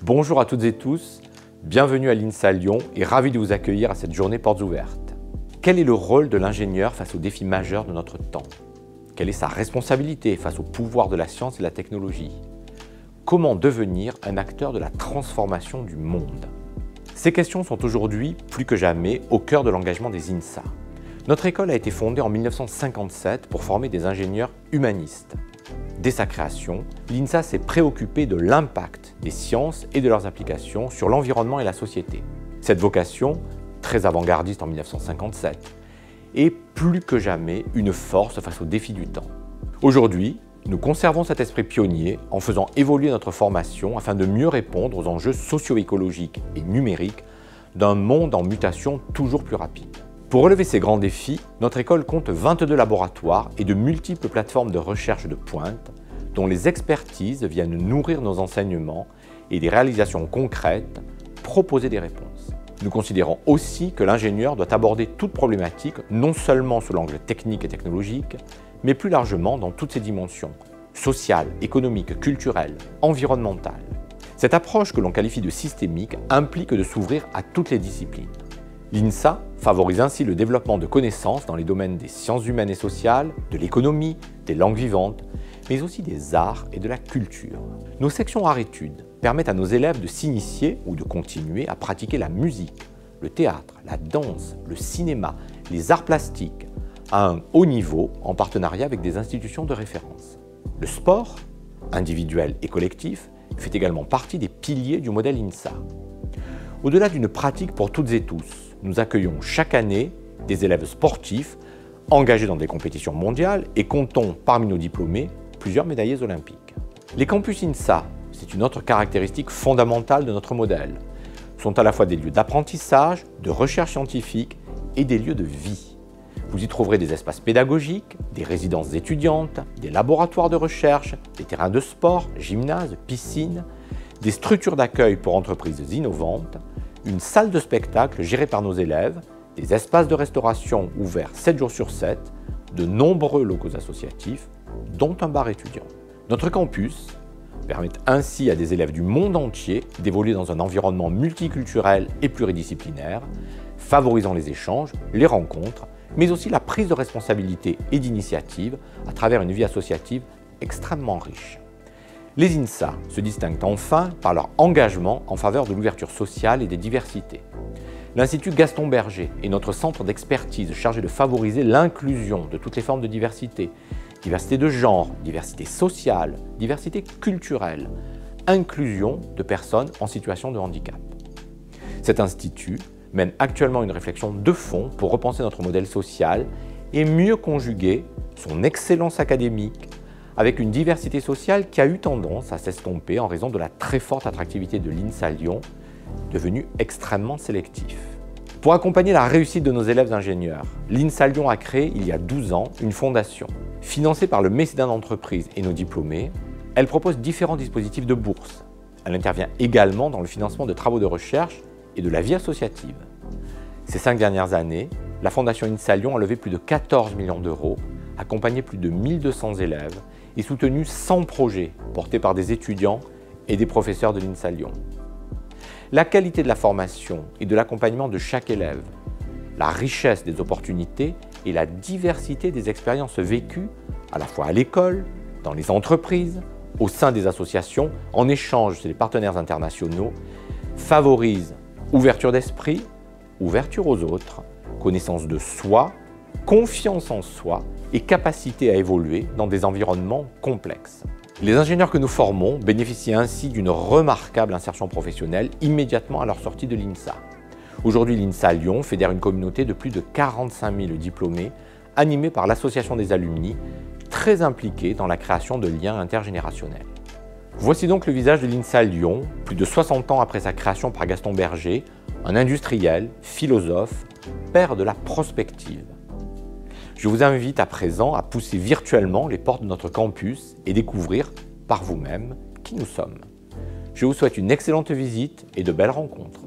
Bonjour à toutes et tous, bienvenue à l'INSA Lyon et ravi de vous accueillir à cette journée portes ouvertes. Quel est le rôle de l'ingénieur face aux défis majeurs de notre temps? Quelle est sa responsabilité face au pouvoir de la science et de la technologie? Comment devenir un acteur de la transformation du monde? Ces questions sont aujourd'hui, plus que jamais, au cœur de l'engagement des INSA. Notre école a été fondée en 1957 pour former des ingénieurs humanistes. Dès sa création, l'INSA s'est préoccupée de l'impact des sciences et de leurs applications sur l'environnement et la société. Cette vocation, très avant-gardiste en 1957, est plus que jamais une force face aux défis du temps. Aujourd'hui, nous conservons cet esprit pionnier en faisant évoluer notre formation afin de mieux répondre aux enjeux socio-écologiques et numériques d'un monde en mutation toujours plus rapide. Pour relever ces grands défis, notre école compte 22 laboratoires et de multiples plateformes de recherche de pointe dont les expertises viennent nourrir nos enseignements et des réalisations concrètes, proposer des réponses. Nous considérons aussi que l'ingénieur doit aborder toute problématique non seulement sous l'angle technique et technologique, mais plus largement dans toutes ses dimensions, sociales, économiques, culturelles, environnementales. Cette approche que l'on qualifie de systémique implique de s'ouvrir à toutes les disciplines. L'INSA favorise ainsi le développement de connaissances dans les domaines des sciences humaines et sociales, de l'économie, des langues vivantes, mais aussi des arts et de la culture. Nos sections art-études permettent à nos élèves de s'initier ou de continuer à pratiquer la musique, le théâtre, la danse, le cinéma, les arts plastiques, à un haut niveau en partenariat avec des institutions de référence. Le sport, individuel et collectif, fait également partie des piliers du modèle INSA. Au-delà d'une pratique pour toutes et tous, nous accueillons chaque année des élèves sportifs engagés dans des compétitions mondiales et comptons parmi nos diplômés plusieurs médaillés olympiques. Les campus INSA, c'est une autre caractéristique fondamentale de notre modèle, sont à la fois des lieux d'apprentissage, de recherche scientifique et des lieux de vie. Vous y trouverez des espaces pédagogiques, des résidences étudiantes, des laboratoires de recherche, des terrains de sport, gymnases, piscines, des structures d'accueil pour entreprises innovantes, une salle de spectacle gérée par nos élèves, des espaces de restauration ouverts 7 jours sur 7, de nombreux locaux associatifs, dont un bar étudiant. Notre campus permet ainsi à des élèves du monde entier d'évoluer dans un environnement multiculturel et pluridisciplinaire, favorisant les échanges, les rencontres, mais aussi la prise de responsabilité et d'initiative à travers une vie associative extrêmement riche. Les INSA se distinguent enfin par leur engagement en faveur de l'ouverture sociale et des diversités. L'Institut Gaston Berger est notre centre d'expertise chargé de favoriser l'inclusion de toutes les formes de diversité, diversité de genre, diversité sociale, diversité culturelle, inclusion de personnes en situation de handicap. Cet institut mène actuellement une réflexion de fond pour repenser notre modèle social et mieux conjuguer son excellence académique avec une diversité sociale qui a eu tendance à s'estomper en raison de la très forte attractivité de l'INSA Lyon, devenu extrêmement sélectif. Pour accompagner la réussite de nos élèves ingénieurs, l'INSA Lyon a créé il y a 12 ans une fondation. Financée par le mécénat d'entreprise et nos diplômés, elle propose différents dispositifs de bourse. Elle intervient également dans le financement de travaux de recherche et de la vie associative. Ces 5 dernières années, la Fondation INSA Lyon a levé plus de 14 millions d'euros, accompagné plus de 1200 élèves et soutenu 100 projets portés par des étudiants et des professeurs de l'INSA Lyon. La qualité de la formation et de l'accompagnement de chaque élève, la richesse des opportunités et la diversité des expériences vécues, à la fois à l'école, dans les entreprises, au sein des associations, en échange chez les partenaires internationaux, favorisent ouverture d'esprit, ouverture aux autres, connaissance de soi, confiance en soi et capacité à évoluer dans des environnements complexes. Les ingénieurs que nous formons bénéficient ainsi d'une remarquable insertion professionnelle immédiatement à leur sortie de l'INSA. Aujourd'hui, l'INSA Lyon fédère une communauté de plus de 45 000 diplômés animée par l'association des alumni, très impliquée dans la création de liens intergénérationnels. Voici donc le visage de l'INSA Lyon, plus de 60 ans après sa création par Gaston Berger, un industriel, philosophe, père de la prospective. Je vous invite à présent à pousser virtuellement les portes de notre campus et découvrir par vous-même qui nous sommes. Je vous souhaite une excellente visite et de belles rencontres.